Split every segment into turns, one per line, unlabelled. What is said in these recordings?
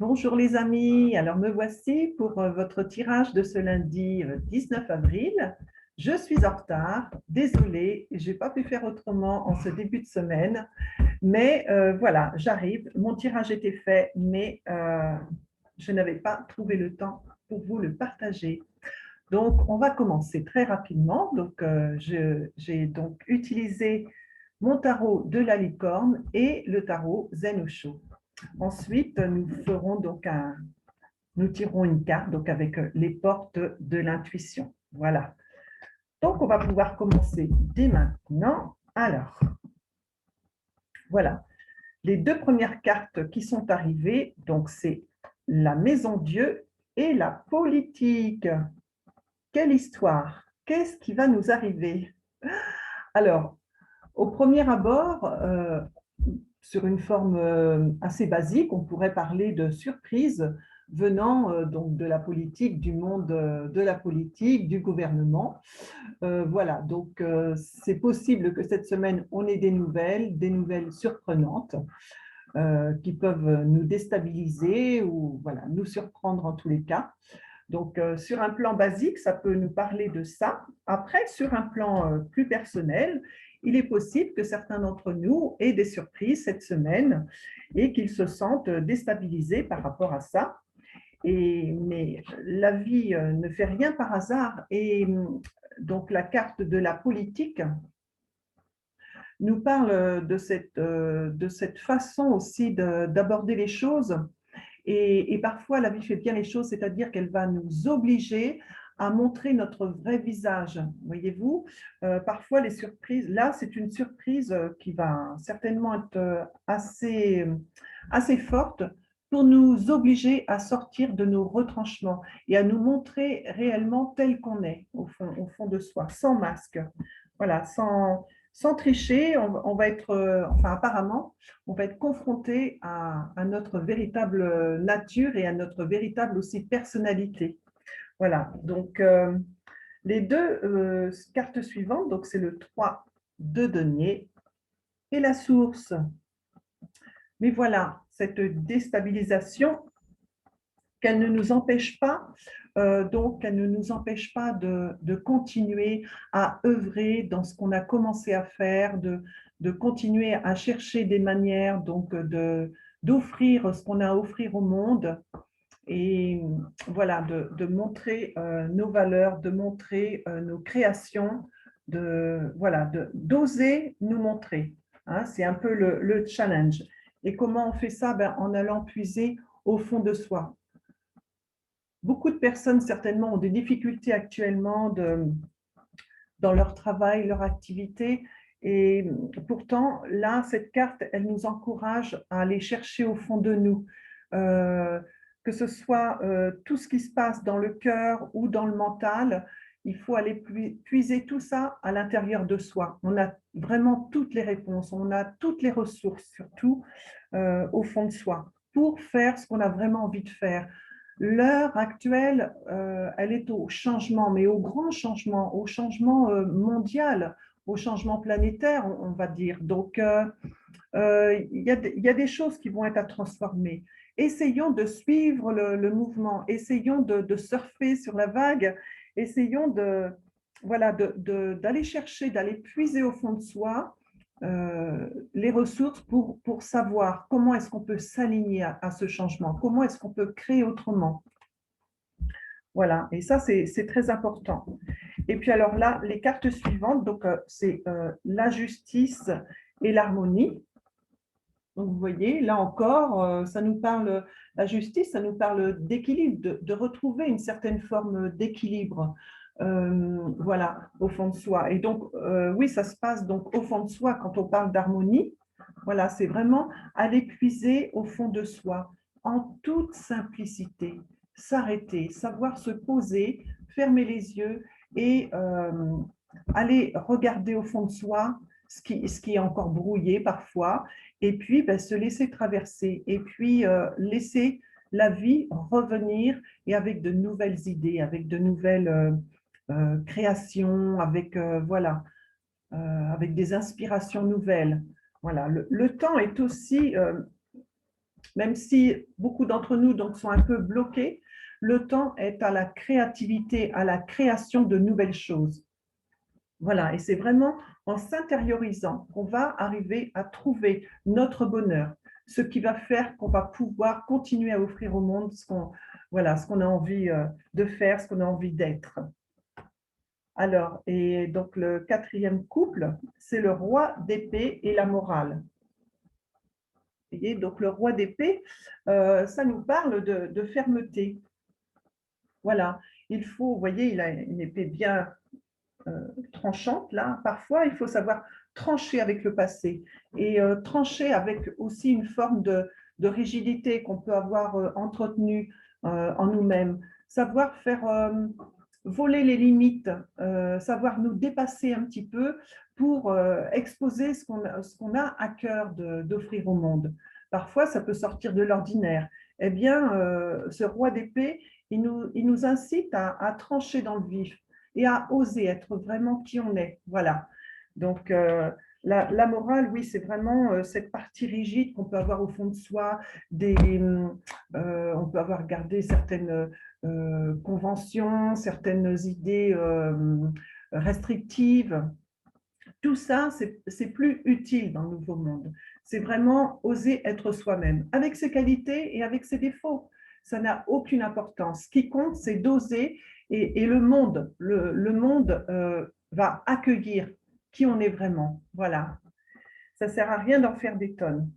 Bonjour les amis, alors me voici pour votre tirage de ce lundi 19 avril. Je suis en retard, désolée, je n'ai pas pu faire autrement en ce début de semaine, mais voilà, j'arrive, mon tirage était fait, mais je n'avais pas trouvé le temps pour vous le partager. Donc, on va commencer très rapidement. Donc, j'ai donc utilisé mon tarot de la licorne et le tarot Zen Osho. Ensuite, nous ferons donc nous tirons une carte donc avec les portes de l'intuition. Voilà. Donc, on va pouvoir commencer dès maintenant. Alors, voilà. Les deux premières cartes qui sont arrivées, donc c'est la Maison Dieu et la politique. Quelle histoire! Qu'est-ce qui va nous arriver? Alors, au premier abord, sur une forme assez basique, on pourrait parler de surprise venant donc de la politique, du monde de la politique, du gouvernement. Voilà, donc c'est possible que cette semaine, on ait des nouvelles surprenantes qui peuvent nous déstabiliser ou voilà, nous surprendre en tous les cas. Donc, sur un plan basique, ça peut nous parler de ça. Après, sur un plan plus personnel, il est possible que certains d'entre nous aient des surprises cette semaine et qu'ils se sentent déstabilisés par rapport à ça. Mais la vie ne fait rien par hasard. Et donc, la carte de la politique nous parle de cette façon aussi d'aborder les choses. Et parfois, la vie fait bien les choses, c'est-à-dire qu'elle va nous obliger à montrer notre vrai visage. Voyez-vous, parfois les surprises, là, c'est une surprise qui va certainement être assez forte pour nous obliger à sortir de nos retranchements et à nous montrer réellement tel qu'on est, au fond de soi, sans masque. Voilà, sans tricher, on va être, enfin apparemment, on va être confronté à notre véritable nature et à notre véritable aussi personnalité. Voilà, donc les deux cartes suivantes, donc c'est le 3 de denier et la source. Mais voilà, cette déstabilisation, qu'elle ne nous empêche pas, donc qu'elle ne nous empêche pas de continuer à œuvrer dans ce qu'on a commencé à faire, de continuer à chercher des manières donc d'offrir ce qu'on a à offrir au monde et voilà, de montrer nos valeurs, de montrer nos créations, voilà, d'oser nous montrer. Hein, c'est un peu le challenge. Et comment on fait ça? En allant puiser au fond de soi. Beaucoup de personnes, certainement, ont des difficultés actuellement dans leur travail, leur activité. Et pourtant, là, cette carte, elle nous encourage à aller chercher au fond de nous, que ce soit tout ce qui se passe dans le cœur ou dans le mental. Il faut aller puiser tout ça à l'intérieur de soi. On a vraiment toutes les réponses, on a toutes les ressources, surtout au fond de soi, pour faire ce qu'on a vraiment envie de faire. L'heure actuelle, elle est au changement, mais au grand changement, au changement mondial, au changement planétaire, on va dire. Donc, il y a des choses qui vont être à transformer. Essayons de suivre le mouvement, essayons de surfer sur la vague, essayons voilà, d'aller chercher, d'aller puiser au fond de soi les ressources pour savoir comment est-ce qu'on peut s'aligner à ce changement, comment est-ce qu'on peut créer autrement. Voilà, et ça, c'est très important. Et puis alors là, les cartes suivantes, donc c'est la justice et l'harmonie. Donc vous voyez, là encore, ça nous parle, la justice, ça nous parle d'équilibre, de retrouver une certaine forme d'équilibre, voilà, au fond de soi. Et donc, oui, ça se passe donc au fond de soi quand on parle d'harmonie. Voilà, c'est vraiment aller puiser au fond de soi, en toute simplicité, s'arrêter, savoir se poser, fermer les yeux et aller regarder au fond de soi ce qui est encore brouillé parfois, et puis se laisser traverser, et puis laisser la vie revenir et avec de nouvelles idées, avec de nouvelles créations, avec, voilà, avec des inspirations nouvelles. Voilà. Le temps est aussi même si beaucoup d'entre nous donc, sont un peu bloqués, le temps est à la créativité, à la création de nouvelles choses. Voilà, et c'est vraiment en s'intériorisant qu'on va arriver à trouver notre bonheur, ce qui va faire qu'on va pouvoir continuer à offrir au monde voilà, ce qu'on a envie de faire, ce qu'on a envie d'être. Alors, et donc le quatrième couple, c'est le roi d'épée et la morale. Vous voyez, donc le roi d'épée, ça nous parle de fermeté. Voilà, il faut, vous voyez, il a une épée bien tranchante, là. Parfois, il faut savoir trancher avec le passé et trancher avec aussi une forme de rigidité qu'on peut avoir entretenue en nous-mêmes. Savoir faire voler les limites, savoir nous dépasser un petit peu pour exposer ce qu'on a à cœur d'offrir au monde. Parfois, ça peut sortir de l'ordinaire. Eh bien, ce roi d'épée, il nous incite à trancher dans le vif et à oser être vraiment qui on est. Voilà. Donc, la morale, oui, c'est vraiment cette partie rigide qu'on peut avoir au fond de soi. On peut avoir gardé certaines conventions, certaines idées restrictives. Tout ça, c'est plus utile dans le nouveau monde. C'est vraiment oser être soi-même, avec ses qualités et avec ses défauts. Ça n'a aucune importance. Ce qui compte, c'est d'oser et le monde, le monde va accueillir qui on est vraiment. Voilà. Ça ne sert à rien d'en faire des tonnes.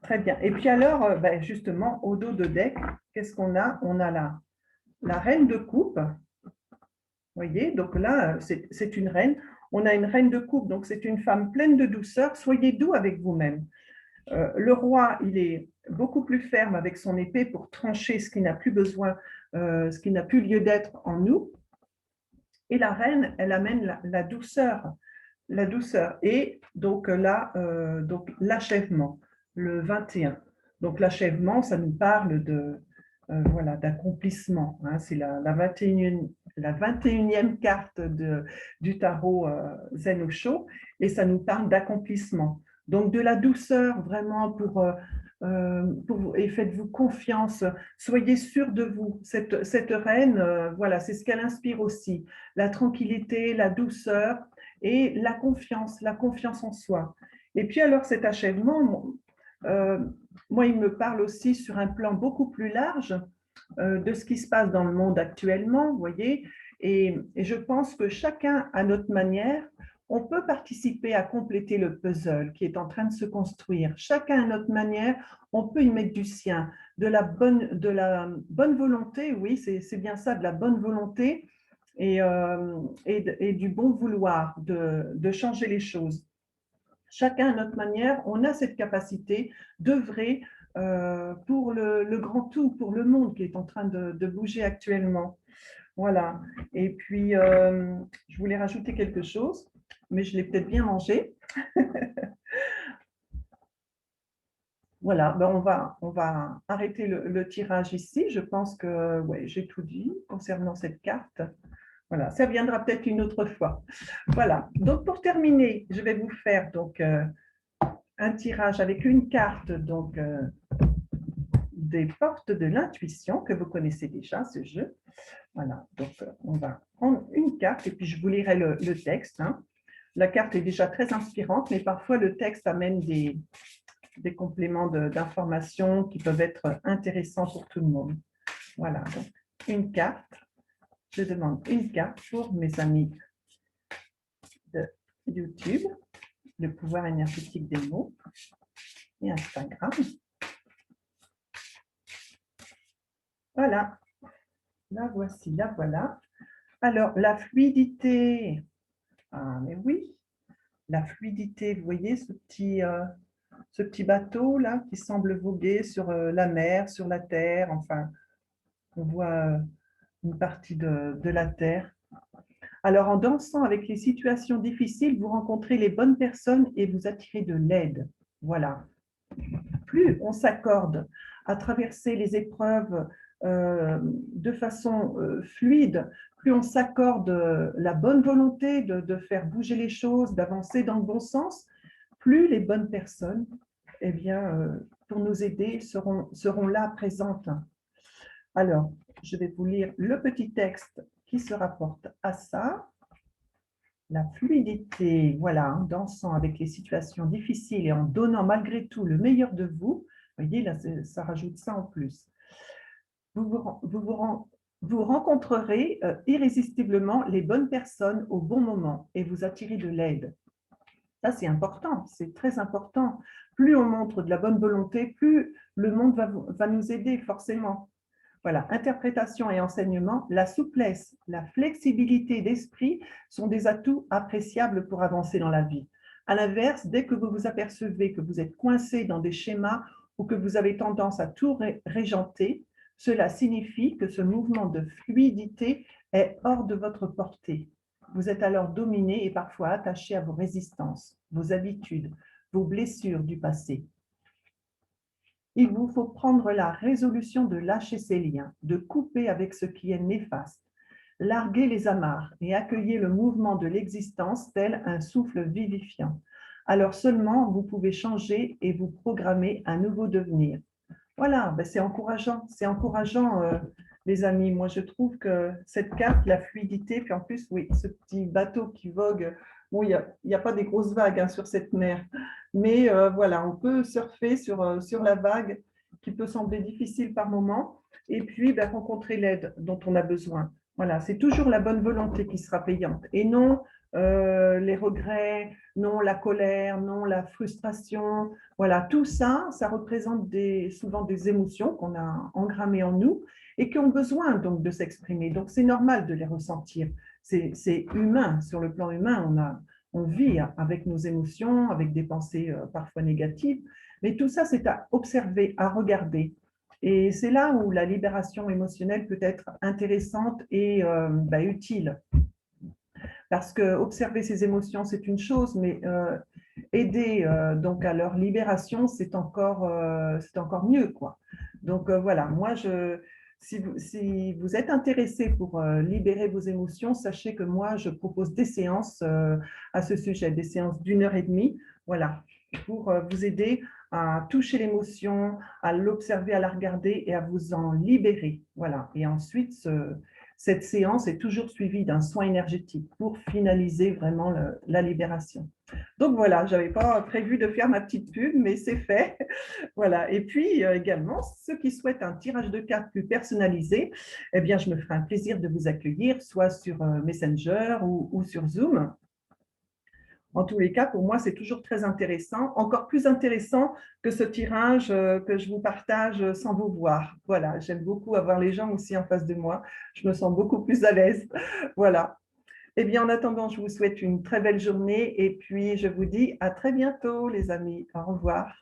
Très bien. Et puis alors, ben justement, au dos de deck, qu'est-ce qu'on a? On a la reine de coupe. Vous voyez, donc là, c'est une reine. On a une reine de coupe, donc c'est une femme pleine de douceur. Soyez doux avec vous-même. Le roi, il est beaucoup plus ferme avec son épée pour trancher ce qui n'a plus besoin, ce qui n'a plus lieu d'être en nous. Et la reine, elle amène la douceur, la douceur. Et donc là, donc l'achèvement, le 21. Donc l'achèvement, ça nous parle de voilà, d'accomplissement. Hein. C'est la 21e carte du tarot Zen Osho, et ça nous parle d'accomplissement. Donc de la douceur vraiment et faites-vous confiance, soyez sûr de vous. Cette reine, voilà, c'est ce qu'elle inspire aussi, la tranquillité, la douceur et la confiance en soi. Et puis alors cet achèvement, moi, il me parle aussi sur un plan beaucoup plus large de ce qui se passe dans le monde actuellement, vous voyez, et je pense que chacun à notre manière, on peut participer à compléter le puzzle qui est en train de se construire. Chacun à notre manière, on peut y mettre du sien, de la bonne volonté, oui, c'est bien ça, de la bonne volonté et du bon vouloir de changer les choses. Chacun à notre manière, on a cette capacité d'œuvrer pour le grand tout, pour le monde qui est en train de bouger actuellement. Voilà. Et puis, je voulais rajouter quelque chose, mais je l'ai peut-être bien mangé. Voilà, ben on va arrêter le tirage ici. Je pense que ouais, j'ai tout dit concernant cette carte. Voilà, ça viendra peut-être une autre fois. Voilà, donc pour terminer, je vais vous faire donc un tirage avec une carte donc, des portes de l'intuition, que vous connaissez déjà, ce jeu. Voilà, donc on va prendre une carte et puis je vous lirai le texte. Hein. La carte est déjà très inspirante, mais parfois le texte amène des compléments d'informations qui peuvent être intéressants pour tout le monde. Voilà, donc une carte. Je demande une carte pour mes amis de YouTube, le pouvoir énergétique des mots, et Instagram. Voilà, la voici, la voilà. Alors, la fluidité. Ah, mais oui, la fluidité, vous voyez ce petit bateau là qui semble voguer sur la mer, sur la terre, enfin, on voit une partie de la terre. Alors, en dansant avec les situations difficiles, vous rencontrez les bonnes personnes et vous attirez de l'aide. Voilà. Plus on s'accorde à traverser les épreuves de façon fluide, plus on s'accorde la bonne volonté de faire bouger les choses, d'avancer dans le bon sens, plus les bonnes personnes eh bien, pour nous aider seront là présentes. Alors, je vais vous lire le petit texte qui se rapporte à ça. La fluidité, voilà, en dansant avec les situations difficiles et en donnant malgré tout le meilleur de vous. Vous voyez, là, ça rajoute ça en plus. Vous rencontrerez irrésistiblement les bonnes personnes au bon moment et vous attirez de l'aide. Ça, c'est important, c'est très important. Plus on montre de la bonne volonté, plus le monde va nous aider forcément. Voilà, interprétation et enseignement, la souplesse, la flexibilité d'esprit sont des atouts appréciables pour avancer dans la vie. À l'inverse, dès que vous vous apercevez que vous êtes coincé dans des schémas ou que vous avez tendance à tout régenter, cela signifie que ce mouvement de fluidité est hors de votre portée. Vous êtes alors dominé et parfois attaché à vos résistances, vos habitudes, vos blessures du passé. Il vous faut prendre la résolution de lâcher ces liens, de couper avec ce qui est néfaste, larguer les amarres et accueillir le mouvement de l'existence tel un souffle vivifiant. Alors seulement vous pouvez changer et vous programmer un nouveau devenir. Voilà, ben c'est encourageant, les amis. Moi, je trouve que cette carte, la fluidité, puis en plus, oui, ce petit bateau qui vogue, bon, il y a pas des grosses vagues sur cette mer, mais voilà, on peut surfer sur la vague qui peut sembler difficile par moment, et puis ben, rencontrer l'aide dont on a besoin. Voilà, c'est toujours la bonne volonté qui sera payante, et non les regrets, non la colère, non la frustration. Voilà, tout ça, ça représente souvent des émotions qu'on a engrammées en nous et qui ont besoin donc de s'exprimer. Donc, c'est normal de les ressentir. C'est humain, sur le plan humain, on vit avec nos émotions, avec des pensées parfois négatives, mais tout ça, c'est à observer, à regarder. Et c'est là où la libération émotionnelle peut être intéressante et utile. Parce que observer ses émotions, c'est une chose, mais aider donc à leur libération, c'est encore mieux, quoi. Donc voilà, moi, si vous êtes intéressé pour libérer vos émotions, sachez que moi, je propose des séances à ce sujet, des séances d'1 h 30, voilà, pour vous aider à toucher l'émotion, à l'observer, à la regarder et à vous en libérer. Voilà. Et ensuite, cette séance est toujours suivie d'un soin énergétique pour finaliser vraiment la libération. Donc voilà, je n'avais pas prévu de faire ma petite pub, mais c'est fait. Voilà. Et puis également, ceux qui souhaitent un tirage de cartes plus personnalisé, eh bien, je me ferai un plaisir de vous accueillir, soit sur Messenger ou sur Zoom. En tous les cas, pour moi, c'est toujours très intéressant, encore plus intéressant que ce tirage que je vous partage sans vous voir. Voilà, j'aime beaucoup avoir les gens aussi en face de moi. Je me sens beaucoup plus à l'aise. Voilà. Eh bien, en attendant, je vous souhaite une très belle journée et puis je vous dis à très bientôt, les amis. Au revoir.